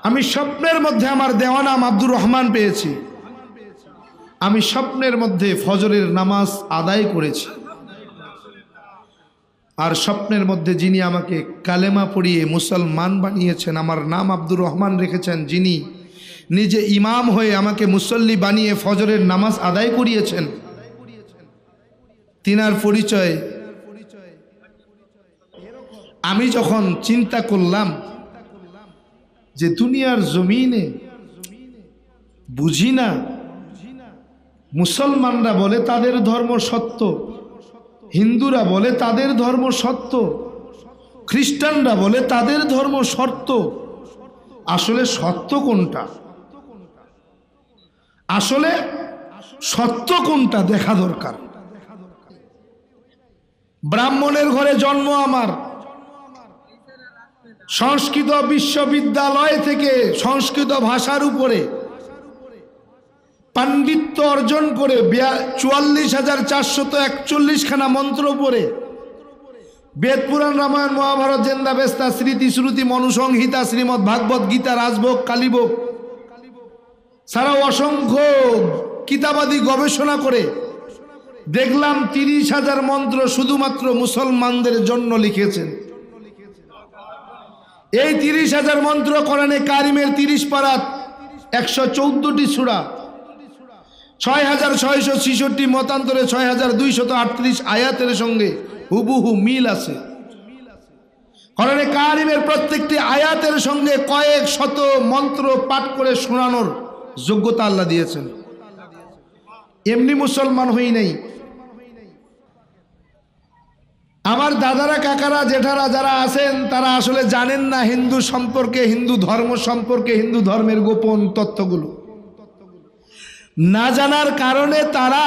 আমি স্বপ্নের মধ্যে আমার দেওয়া নাম আব্দুর রহমান পেয়েছি। আমি স্বপ্নের মধ্যে ফজরের নামাজ আদায় করেছি। আর স্বপ্নের মধ্যে যিনি আমাকে কালেমা পড়িয়ে মুসলমান বানিয়েছেন, আমার নাম আব্দুর রহমান রেখেছেন, যিনি নিজে ইমাম হয়ে আমাকে মুসল্লি বানিয়ে ফজরের নামাজ আদায় করিয়েছেন, তিনার পরিচয় আমি যখন চিন্তা করলাম যে দুনিয়ার জমিনে বুঝি না, মুসলমানরা বলে তাদের ধর্ম সত্য, হিন্দুরা বলে তাদের ধর্ম সত্য, খ্রিস্টানরা বলে তাদের ধর্ম সত্য। আসলে সত্য কোনটা? আসলে সত্য কোনটা দেখা দরকার। ব্রাহ্মণের ঘরে জন্ম আমার, সংস্কৃত বিশ্ববিদ্যালয় থেকে সংস্কৃত ভাষার উপরে পাণ্ডিত্য অর্জন করে 44,441 খানা মন্ত্র পড়ে বেদ পুরাণ রামায়ণ মহাভারত জেন্দা বেস্তা স্মৃতি শ্রুতি মনুসংহিতা শ্রীমদ্ ভাগবত গীতা রাজভোগ কালীভোগ ছাড়াও অসংখ্য কিতাবাদি গবেষণা করে দেখলাম 30,000 মন্ত্র শুধুমাত্র মুসলমানদের জন্য লিখেছেন। এই 30,000 মন্ত্র কোরআনে কারিমের 30 পারাত 114টি সূরা, 6,666 মতান্তরে 6,238 আয়াতের সঙ্গে হুবহু মিল আছে। কোরআনে কারিমের প্রত্যেকটি আয়াতের সঙ্গে কয়েক শত মন্ত্র পাঠ করে শোনানোর যোগ্যতা আল্লাহ দিয়েছেন। এমনি মুসলমান হই নাই। আমার দাদারা কাকারা জেঠারা যারা আছেন তারা আসলে জানেন না হিন্দু সম্পর্কে, হিন্দু ধর্ম সম্পর্কে, হিন্দু ধর্মের গোপন তথ্যগুলো না জানার কারণে তারা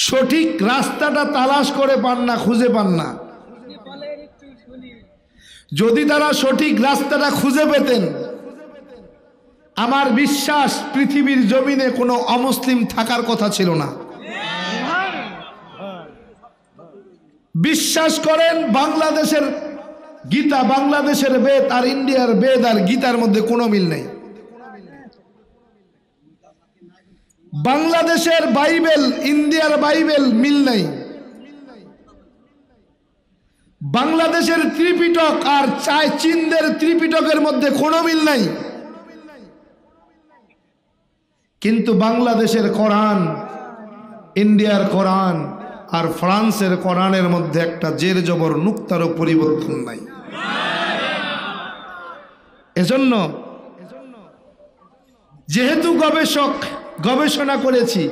সঠিক রাস্তাটা তালাশ করে পান না, খুঁজে পান না। যদি তারা সঠিক রাস্তাটা খুঁজে পেতেন, আমার বিশ্বাস পৃথিবীর জমিনে কোনো অমুসলিম থাকার কথা ছিল না। বিশ্বাস করেন, বাংলাদেশের গীতা, বাংলাদেশের বেদ আর ইন্ডিয়ার বেদ আর গীতার মধ্যে কোনো মিল নেই। বাংলাদেশের বাইবেল ইন্ডিয়ার বাইবেল মিল নেই। বাংলাদেশের ত্রিপিটক আর চীনদের ত্রিপিটকের মধ্যে কোনো মিল নাই। কিন্তু বাংলাদেশের কোরআন, ইন্ডিয়ার কোরআন আর ফ্রান্সের কোরআনের মধ্যে একটা জের জবর নুক্তারও পরিবর্তন নাই। এজন্য যেহেতু গবেষণা করেছি,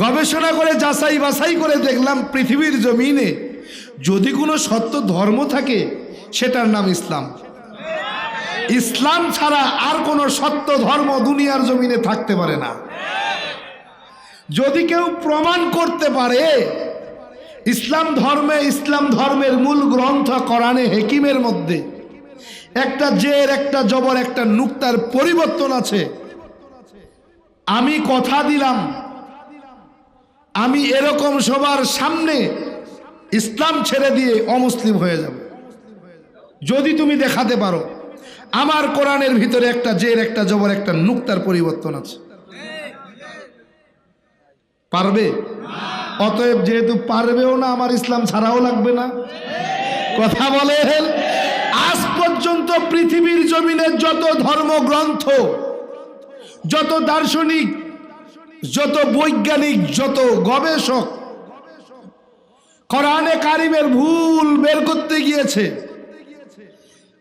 গবেষণা করে যাচাই বাছাই করে দেখলাম পৃথিবীর জমিনে যদি কোনো সত্য ধর্ম থাকে সেটার নাম ইসলাম। ইসলাম ছাড়া আর কোনো সত্য ধর্ম দুনিয়ার জমিনে থাকতে পারে না। যদি কেউ প্রমাণ করতে পারে ইসলাম ধর্মের মূল গ্রন্থ কোরআনে হেকিমের মধ্যে একটা জের, একটা জবর, একটা নুক্তার পরিবর্তন আছে, আমি কথা দিলাম আমি এরকম সবার সামনে ইসলাম ছেড়ে দিয়ে অমুসলিম হয়ে যাব যদি তুমি দেখাতে পারো আমার কোরআনের ভিতরে একটা জের, একটা জবর, একটা নুক্তার পরিবর্তন আছে। পারবে? অতএব যেহেতু পারবেও না, আমার ইসলাম ছাড়াও লাগবে না। কথা বলেন। আজ পর্যন্ত পৃথিবীর জমিনে যত ধর্মগ্রন্থ, যত দার্শনিক, যত বৈজ্ঞানিক, যত গবেষক কোরআনে কারিমের ভুল বের করতে গিয়েছে,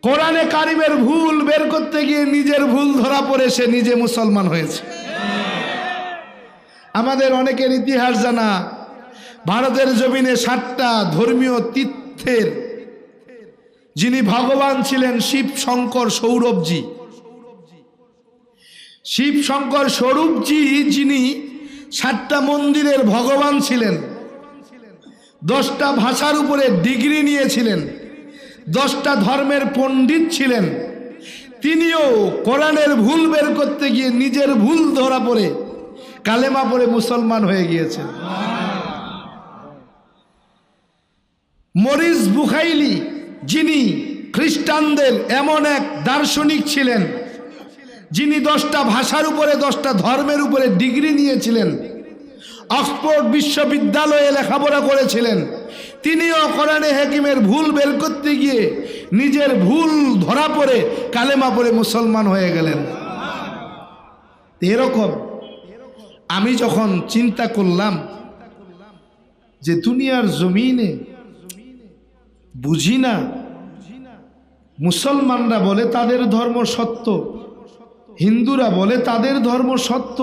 কোরআনে কারিমের ভুল বের করতে গিয়ে নিজের ভুল ধরা পড়ে সে নিজে মুসলমান হয়েছে। আমাদের অনেকের ইতিহাস জানা, ভারতের জমিনে 7টা ধর্মীয় তীর্থের যিনি ভগবান ছিলেন শিব শঙ্কর সৌরভজি। শিব শঙ্কর স্বরূপজি যিনি 7টা মন্দিরের ভগবান ছিলেন, 10টা ভাষার উপরে ডিগ্রি নিয়েছিলেন, 10টা ধর্মের পণ্ডিত ছিলেন, তিনিও কোরআনের ভুল বের করতে গিয়ে নিজের ভুল ধরা পড়ে কালেমা পড়ে মুসলমান হয়ে গিয়েছেন। মরিস বুখাইলি যিনি খ্রিস্টানদের এমন এক দার্শনিক ছিলেন যিনি 10টা ভাষার উপরে 10টা ধর্মের উপরে ডিগ্রি নিয়েছিলেন, অক্সফোর্ড বিশ্ববিদ্যালয়ে লেখাপড়া করেছিলেন। তিনিও কোরআনে হাকিমের ভুল বের করতে গিয়ে নিজের ভুল ধরা পড়ে কালেমা পড়ে মুসলমান হয়ে গেলেন। এরকম আমি যখন চিন্তা করলাম যে দুনিয়ার জমিনে বুঝি না, মুসলমানরা বলে তাদের ধর্ম সত্য, হিন্দুরা বলে তাদের ধর্ম সত্য,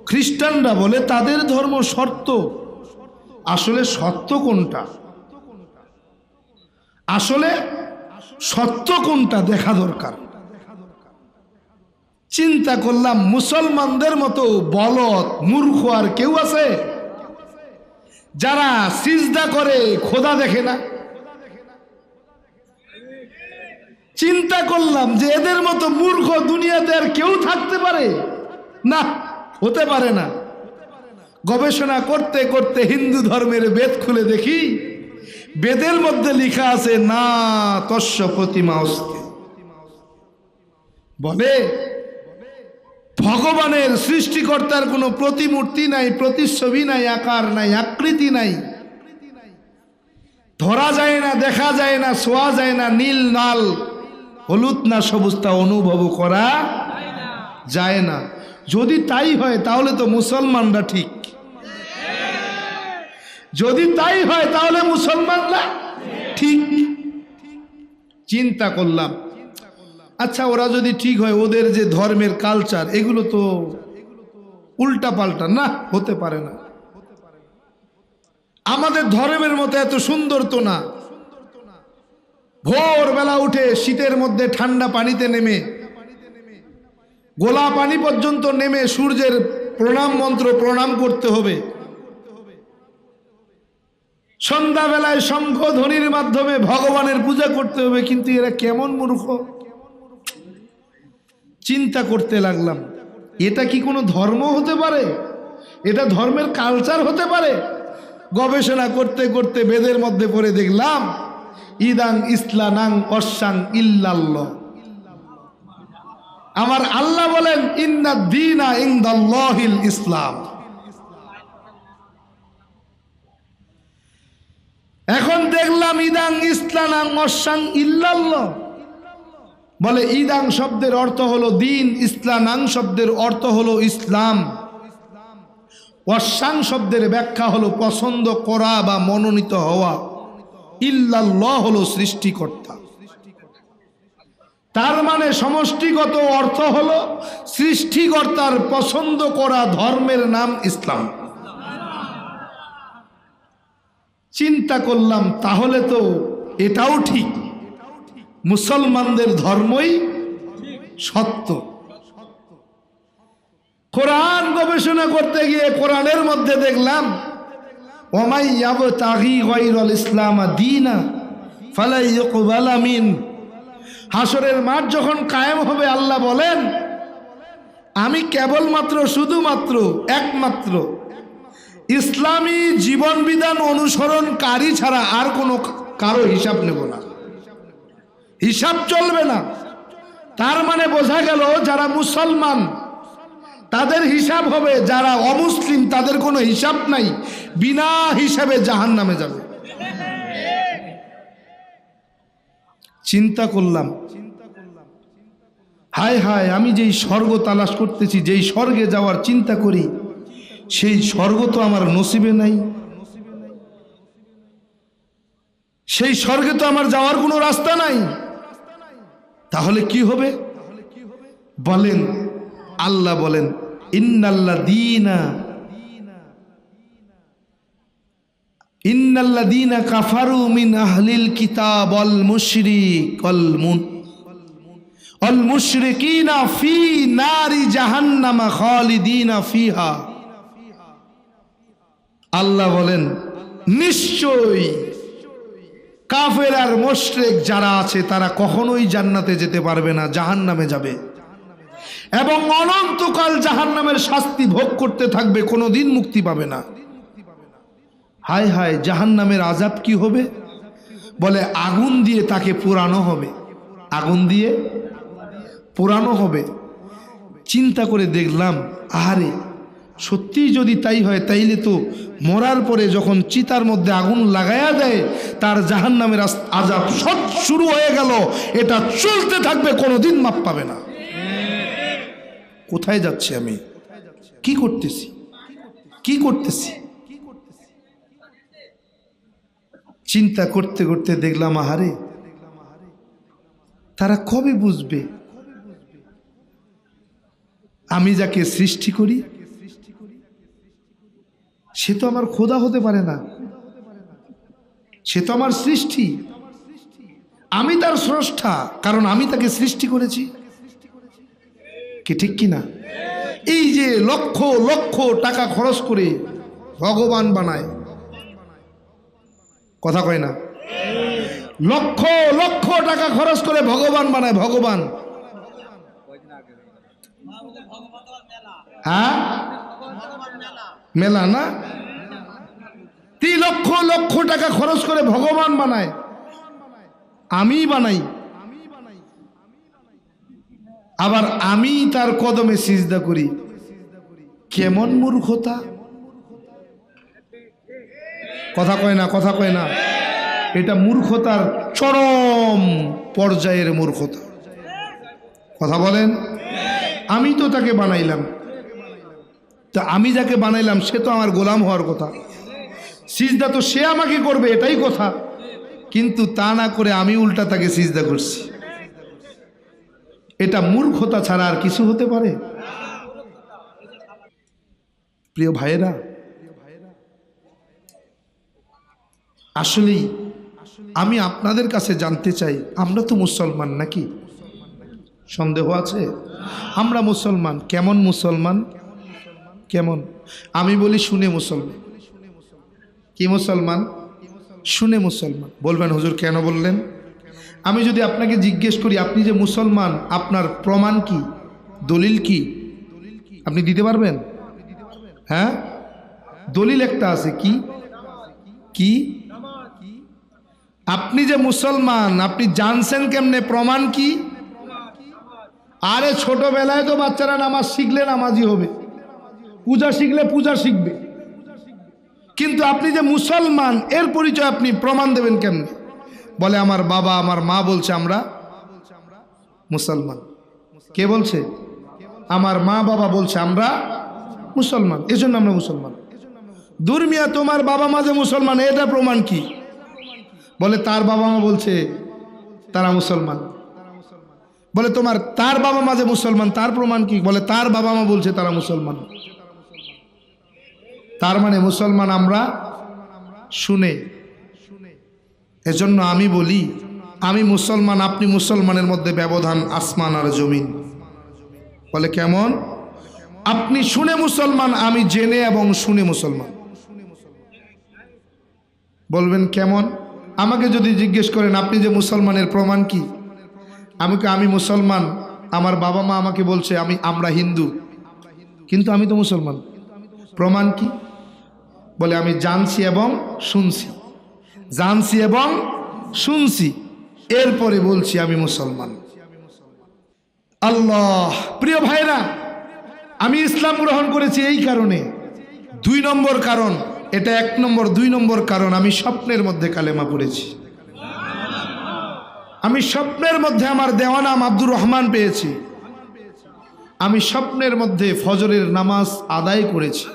খ্রিস্টানরা বলে তাদের ধর্ম সত্য। আসলে সত্য কোনটা? আসলে সত্য কোনটা দেখা দরকার। চিন্তা করলাম মুসলমানদের মতো বলদ মূর্খ আর কেউ আছে যারা সিজদা করে খোদা দেখে না? চিন্তা করলাম যে এদের মতো মূর্খ দুনিয়াতে আর কেউ থাকতে পারে না, হতে পারে না। গবেষণা করতে করতে হিন্দু ধর্মের বেদ খুলে দেখি, বেদের মধ্যে লেখা আছে না তস্য প্রতিমা অস্তি, বলে ভগবানের সৃষ্টিকর্তার কোনো প্রতিমূর্তি নাই, প্রতিচ্ছবি নাই, আকার নাই, আকৃতি নাই, ধরা যায় না, দেখা যায় না, ছোঁয়া যায় না, নীল লাল হলুদ না সবুজ তা অনুভব করা যায় না। যদি তাই হয় তাহলে তো মুসলমানরা ঠিক, যদি তাই হয় তাহলে মুসলমানরা ঠিক। চিন্তা করলাম আচ্ছা ওরা যদি ঠিক হয়, ওদের যে ধর্মের কালচার এগুলো তো উল্টা পাল্টা, না হতে পারে না। আমাদের ধর্মের মতো এত সুন্দর তো না। ভোরবেলা উঠে শীতের মধ্যে ঠান্ডা পানিতে নেমে গোলা পানি পর্যন্ত নেমে সূর্যের প্রণাম মন্ত্র প্রণাম করতে হবে, সন্ধ্যাবেলায় শঙ্খ ধ্বনির মাধ্যমে ভগবানের পূজা করতে হবে। কিন্তু এরা কেমন মূর্খ। চিন্তা করতে লাগলাম এটা কি কোনো ধর্ম হতে পারে? এটা ধর্মের কালচার হতে পারে? গবেষণা করতে করতে বেদের মধ্যে পড়ে দেখলাম ইদাং ইসলানাং অসাং ইল্লাল্লাহ। আমার আল্লাহ বলেন ইন্নাদ দীনা ইনদাল্লাহিল ইসলাম। এখন দেখলাম ইদাং ইসলানাং অসাং ইল্লাল্লাহ বলে ইদাং শব্দের অর্থ হলো দিন, ইসলানাং শব্দের অর্থ হলো ইসলাম, অসাং শব্দের ব্যাখ্যা হলো পছন্দ করা বা মনোনীত হওয়া, ইল্লাল্লাহ হলো সৃষ্টিকর্তা। তার মানে সমষ্টিগত অর্থ হলো সৃষ্টিকর্তার পছন্দ করা ধর্মের নাম ইসলাম। চিন্তা করলাম তাহলে তো এটাও ঠিক, মুসলমানদের ধর্মই সত্য। কোরআন গবেষণা করতে গিয়ে কোরআনের মধ্যে দেখলাম ওমাই ইয়াবতাগি গায়রাল ইসলাম দীনা ফালা ইউকবালা মিন। হাসরের মাঠ যখন কায়েম হবে আল্লাহ বলেন আমি কেবলমাত্র শুধুমাত্র একমাত্র ইসলামী জীবন বিধান অনুসরণকারী ছাড়া আর কোনো কারো হিসাব নেব না, হিসাব চলবে না। তার মানে বোঝা গেল যারা মুসলমান তাদের হিসাব হবে, যারা অমুসলিম তাদের কোনো হিসাব নাই, বিনা হিসাবে জাহান্নামে যাবে। চিন্তা করলাম হায় হায় আমি যেই স্বর্গ তালাশ করতেছি, যেই স্বর্গে যাওয়ার চিন্তা করি, সেই স্বর্গ তো আমার নসিবে নাই, সেই স্বর্গে তো আমার যাওয়ার কোনো রাস্তা নাই। তাহলে কি হবে বলেন? আল্লাহ বলেন ইন্নাল্লাযীনা কাফারু মিন আহলিল কিতাব ওয়াল মুশরিকিনা ফি নারি জাহান্নাম খালিদিনা ফিহা। আল্লাহ বলেন নিশ্চয়ই কাফের আর মুশরিক যারা আছে তারা কখনোই জান্নাতে যেতে পারবে না, জাহান্নামে যাবে এবং অনন্তকাল জাহান্নামের শাস্তি ভোগ করতে থাকবে, কোনোদিন মুক্তি পাবে না। হায় হায় জাহান্নামের আযাব কি হবে? বলে আগুন দিয়ে তাকে পোড়ানো হবে, আগুন দিয়ে পোড়ানো হবে। চিন্তা করে দেখলাম, আহারে সত্যিই যদি তাই হয়, তাইলে তো মরার পরে যখন চিতার মধ্যে আগুন লাগায়া দেয় তার জাহান্নামের আযাব সব শুরু হয়ে গেল, এটা চলতে থাকবে, কোনোদিন মাপ পাবে না। কোথায় যাচ্ছি আমি, কি করতেছি, কি করতেছি? চিন্তা করতে করতে দেখলাম, আহারে তারা কবে বুঝবে আমি যাকে সৃষ্টি করি সে তো আমার খোদা হতে পারে না, সে তো আমার সৃষ্টি, আমি তার স্রষ্টা, কারণ আমি তাকে সৃষ্টি করেছি। কি ঠিক কিনা? এই যে লক্ষ লক্ষ টাকা খরচ করে ভগবান বানায়, কথা কয় না, লক্ষ লক্ষ টাকা খরচ করে ভগবান বানায়, ভগবান, হ্যাঁ মেলা না, 3 লক্ষ লক্ষ টাকা খরচ করে ভগবান বানায়, আমি বানাই, আবার আমি তার কদমে সিজদা করি। কেমন মূর্খতা, কথা কয় না, কথা কয় না, এটা মূর্খতার চরম পর্যায়ের মূর্খতা। কথা বলেন, আমি তো তাকে বানাইলাম, তা আমি যাকে বানাইলাম সে তো আমার গোলাম হওয়ার কথা, সিজদা তো সে আমাকে করবে, এটাই কথা, কিন্তু তা না করে আমি উল্টা তাকে সিজদা করছি। এটা মূর্খতা ছাড়া আর কিছু হতে পারে? প্রিয় ভাইয়েরা, আসলেই আমি আপনাদের কাছে জানতে চাই, আমরা তো মুসলমান নাকি? সন্দেহ আছে? আমরা মুসলমান, কেমন মুসলমান? কেমন? আমি বলি শুনে মুসলমান। কি মুসলমান? শুনে মুসলমান। বলবেন হুজুর কেন বললেন? আমি যদি আপনাকে জিজ্ঞেস করি আপনি যে মুসলমান, আপনার প্রমাণ কি, দলিল কি, আপনি দিতে পারবেন? হ্যাঁ, দলিল একটা আছে। কি কি? আপনি যে মুসলমান আপনি জানছেন কেমনে? প্রমাণ কি? আরে ছোটবেলায় তো বাচ্চারা নামাজ শিখলে নামাজি হবে, পূজা শিখলে পূজা শিখবে, কিন্তু আপনি যে মুসলমান এর পরিচয় আপনি প্রমাণ দেবেন কেমনে? বলে আমার বাবা আমার মা বলছে আমরা মুসলমান। কে বলছে? আমার মা বাবা বলছে আমরা মুসলমান, এজন্য আমরা মুসলমান। দূর মিয়া, তোমার বাবা মা যে মুসলমান এটা প্রমাণ কি? বলে তার বাবা মা বলছে তারা মুসলমান। বলে তার বাবা মা যে মুসলমান তার প্রমাণ কি? বলে তার বাবা মা বলছে তারা মুসলমান। তার মানে মুসলমান আমরা শুনে। এজন্য আমি বলি আমি মুসলমান, আপনি মুসলমানের মধ্যে ব্যবধান আসমান আর জমিন। বলে কেমন? আপনি শুনে মুসলমান, আমি জেনে এবং শুনে মুসলমান। বলবেন কেমন? আমাকে যদি জিজ্ঞেস করেন আপনি যে মুসলমানের প্রমাণ কি, আমি মুসলমান, আমার বাবা মা আমাকে বলছে আমরা হিন্দু, কিন্তু আমি তো মুসলমান, প্রমাণ কি? বলে আমি জানছি এবং শুনছি, জানছি এবং শুনছি, এরপরে বলছি আমি মুসলমান। আল্লাহ, প্রিয় ভাইরা, আমি ইসলাম গ্রহণ করেছি এই কারণে। 2 নম্বর কারণ, এটা 1 নম্বর। 2 নম্বর কারণ, আমি স্বপ্নের মধ্যে কালেমা পড়েছি। আমি স্বপ্নের মধ্যে আমার দেওয়া নাম আব্দুর রহমান পেয়েছি। আমি স্বপ্নের মধ্যে ফজরের নামাজ আদায় করেছি।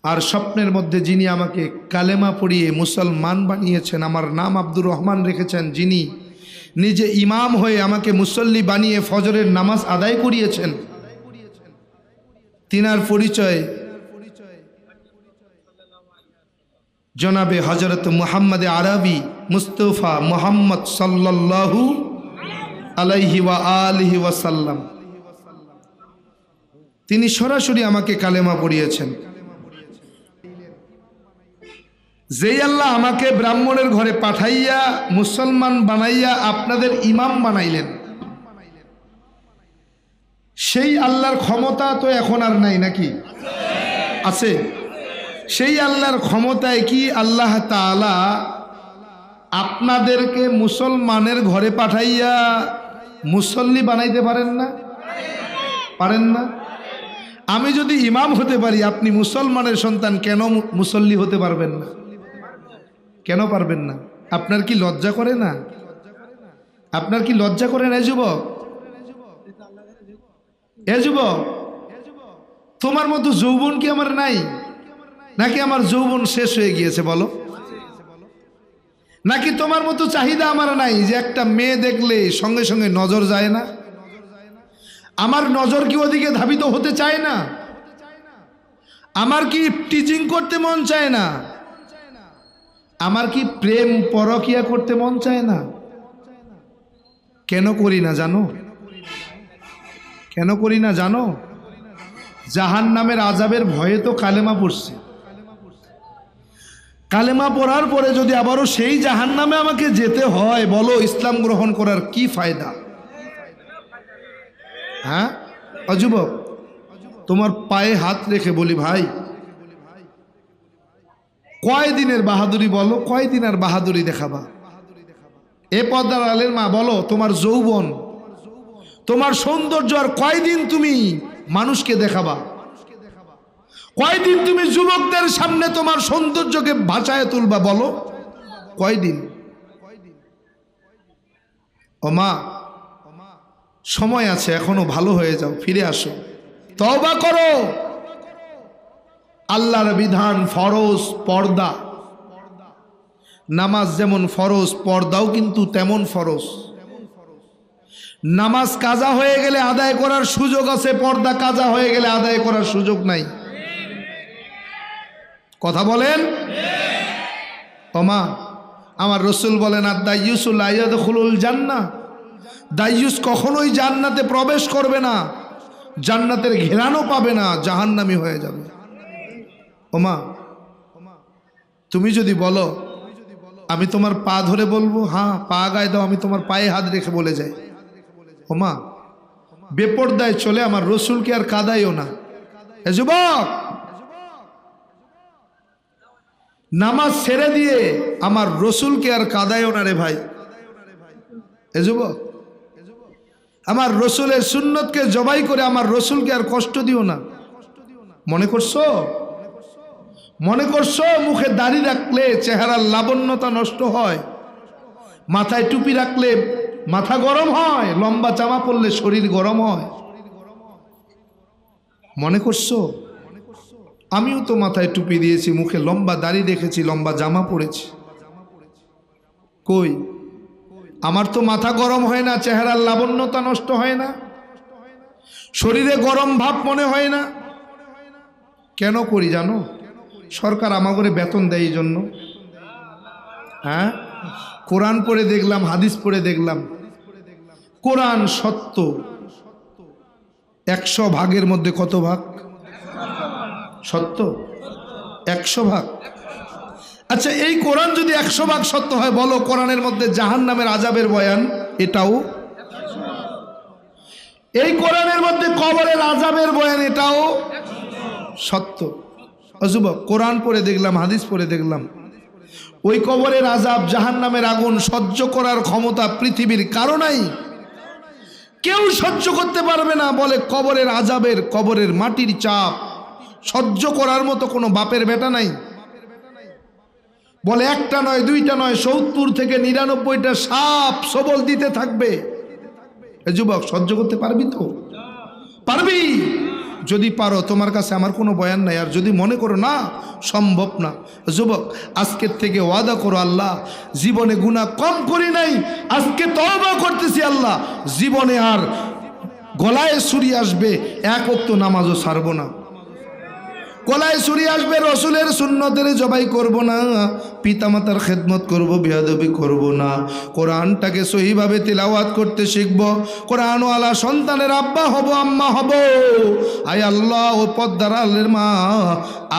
আর স্বপ্নের মধ্যে যিনি আমাকে কালেমা পড়িয়ে মুসলমান বানিয়েছেন, আমার নাম আব্দুর রহমান রেখেছেন, যিনি নিজে ইমাম হয়ে আমাকে মুসল্লি বানিয়ে ফজরের নামাজ আদায় করিয়েছেন, তিনার পরিচয় জনাবে হযরত মুহাম্মদ আরবি মুস্তাফা মুহাম্মদ সাল্লাল্লাহু আলাইহি ওয়া আলিহি ওয়াসাল্লাম। তিনি সরাসরি আমাকে কালেমা পড়িয়েছেন। যেই আল্লাহ আমাকে ব্রাহ্মণের ঘরে পাঠাইয়া মুসলমান বানাইয়া আপনাদের ইমাম বানাইলেন, সেই আল্লাহর ক্ষমতা তো এখন আর নাই নাকি? আছে। সেই আল্লাহর ক্ষমতায় কি আল্লাহ তাআলা আপনাদেরকে মুসলমানের ঘরে পাঠাইয়া মুসল্লি বানাইতে পারেন না? পারেন না? আমি যদি ইমাম হতে পারি, আপনি মুসলমানের সন্তান, কেন মুসল্লি হতে পারবেন না? কেন পারবেন না? আপনার কি লজ্জা করে না? আপনার কি লজ্জা করে না? যুবক, এ যুবক, তোমার মতো যৌবন কি আমার নাই? নাকি আমার যৌবন শেষ হয়ে গিয়েছে বলো? নাকি তোমার মতো চাহিদা আমার নাই যে একটা মেয়ে দেখলে সঙ্গে সঙ্গে নজর যায় না? আমার নজর কি ওদিকে ধাবিত হতে চায় না? আমার কি টিচিং করতে মন চায় না? আমার কি প্রেম পরকিয়া করতে মন চায় না? কেন করি না জানো? কেন করি না জানো? জাহান্নামের আযাবের ভয়ে তো কালেমা পড়ছি। কালেমা পড়ার পরে যদি আবারও সেই জাহান্নামে আমাকে যেতে হয়, বলো ইসলাম গ্রহণ করার কি ফায়দা? হ্যাঁ অযুবক, তোমার পায়ে হাত রেখে বলি ভাই, কয়দিনের বাহাদুরি বলো? কয়দিন আর বাহাদুরি দেখাবা? এ পর্দার আলের মা বলো, তোমার যৌবন, তোমার সৌন্দর্য আর কয়দিন তুমি মানুষকে দেখাবা? কয়দিন তুমি যুবকদের সামনে তোমার সৌন্দর্যকে ভাসায় তুলবা? বলো কয়দিন? ও মা, সময় আছে এখনো, ভালো হয়ে যাও, ফিরে আসো, তওবা করো। আল্লাহর বিধান ফরজ, পর্দা, নামাজ যেমন ফরজ, পর্দাও কিন্তু তেমন ফরজ। নামাজ কাজা হয়ে গেলে আদায় করার সুযোগ আছে, পর্দা কাজা হয়ে গেলে আদায় করার সুযোগ নাই। কথা বলেন? ওমা, আমার রসুল বলেন, আর দাইয়ুসুল লা ইয়াদখুলুল জান্নাহ, দাইয়ুস কখনোই জান্নাতে প্রবেশ করবে না, জান্নাতের ঘেরানো পাবে না, জাহান্নামী হয়ে যাবে। ওমা, তুমি যদি বলো আমি তোমার পা ধরে বলবো, হ্যাঁ পা গায়ে দাও, আমি তোমার পায়ে হাত রেখে বলে যাই, ওমা বেপরদায় চলে আমার রসুলকে আর কাদাইও না। এ যুবক, নামাজ ছেড়ে দিয়ে আমার রসুলকে আর কাদাইও না রে ভাই। এ যুবক, আমার রসুলের সুন্নতকে জবাই করে আমার রসুলকে আর কষ্ট দিও না। মনে করছো, মনে করছো মুখে দাড়ি রাখলে চেহারার লাবণ্যতা নষ্ট হয়, মাথায় টুপি রাখলে মাথা গরম হয়, লম্বা জামা পরলে শরীর গরম হয়? মনে করছো? আমিও তো মাথায় টুপি দিয়েছি, মুখে লম্বা দাড়ি রেখেছি, লম্বা জামা পরেছি, কই আমার তো মাথা গরম হয় না, চেহারার লাবণ্যতা নষ্ট হয় না, শরীরে গরম ভাব মনে হয় না। কেন করি জানো? সরকার আমাকে বেতন দেয় এই জন্য। হ্যাঁ, কোরআন পড়ে দেখলাম, হাদিস পড়ে দেখলাম, কোরআন সত্য, 100 ভাগের মধ্যে কত ভাগ সত্য? 100 ভাগ। আচ্ছা, এই কোরআন যদি 100 ভাগ সত্য হয়, বলো কোরআনের মধ্যে জাহান্নামের আযাবের বয়ান এটাও, এই কোরআনের মধ্যে কবরের আযাবের বয়ান এটাও সত্য। যুবক, কোরআন পড়ে দেখলাম, হাদিস পড়ে দেখলাম, ওই কবরের আযাব, জাহান্নামের আগুন সহ্য করার ক্ষমতা পৃথিবীর কারো নাই, কেউ সহ্য করতে পারবে না। বলে কবরের আযাবের, কবরের মাটির চাপ সহ্য করার মতো কোনো বাপের বেটা নাই। বলে একটা নয়, দুইটা নয়, 70 থেকে 99টা সাপ সবল দিতে থাকবে। যুবক, সহ্য করতে পারবি তো? পারবি? যদি পারো, তোমার কাছে আমার কোনো বয়ান নাই। আর যদি মনে করো না সম্ভব না, যুবক আজকের থেকে ওয়াদা করো, আল্লাহ জীবনে গুনাহ কম করি নাই, আজকে তওবা করতেছি, আল্লাহ জীবনে আর গলায় ছুরি আসবে, এক ওয়াক্ত নামাজও ছাড়বো না, গলায় ছুরি আসবে, রসুলের সুন্নতের জবাই করব না, পিতামাতার খেদমত করব, বেয়াদবি করব না, কোরআনটাকে সহিভাবে তিলাওয়াত করতে শিখব, কোরআনওয়ালা সন্তানের আব্বা হব, আম্মা হব। আয় আল্লাহ, ও পর্দার আলের মা,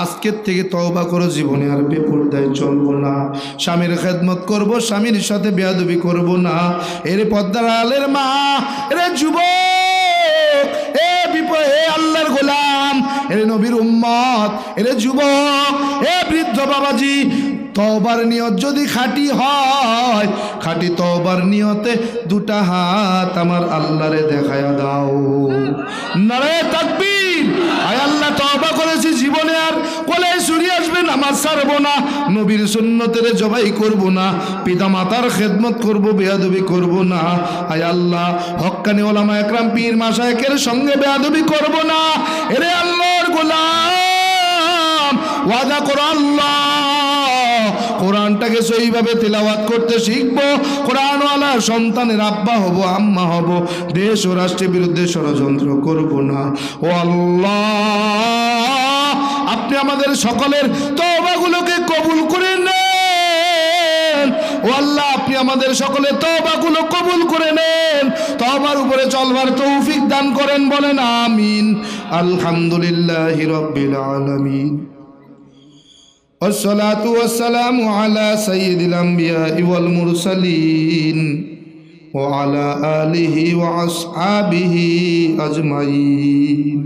আজকের থেকে তওবা করো, জীবনে আর বেপরদায় চলবো না, স্বামীর খেদমত করব, স্বামীর সাথে বেয়াদবি করব না। এর পর্দার আলের মা, এরে যুবক, এ আল্লাহর গোলাম, এরে নবীর উম্মত, এরে যুবক, এ বৃদ্ধ বাবাজি, তওবার নিয়ত যদি খাঁটি হয়, খাঁটি তওবার নিয়তে দুটা হাত আমার আল্লাহরে দেখায়া দাও। নারে তাকবীর। আয় আল্লাহ, তওবা করেছি, জীবনে আর কোলে ছুরি আসবে নামাজ ছাড়বো না, নবীর সুন্নতের জবাই করব না, পিতা মাতার খেদমত করব, বেয়াদবি করব না। আয় আল্লাহ, হক্কানি ওলামা একরাম পীর মাশায়েখের সঙ্গে বেয়াদবি করব না। এরে আল্লাহর গোলাম, ওয়াদা করো আল্লাহ, কোরআনটাকে সহিভাবে তেলাওয়াত করতে শিখবো, কোরআনওয়ালা সন্তানের আব্বা হব, আম্মা হব, দেশ ও রাষ্ট্রের বিরুদ্ধে ষড়যন্ত্র করব না। ও আল্লাহ, আপনি আমাদের সকলের তওবাগুলোকে কবুল করে নেন। ও আল্লাহ, আপনি আমাদের সকলের তওবাগুলো কবুল করে নেন, তওবার উপরে চলবার তৌফিক দান করেন। বলেন আমিন। আলহামদুলিল্লাহি রাব্বিল আলামিন। والصلاة والسلام على سيد الأنبياء والمرسلين وعلى آله وأصحابه أجمعين।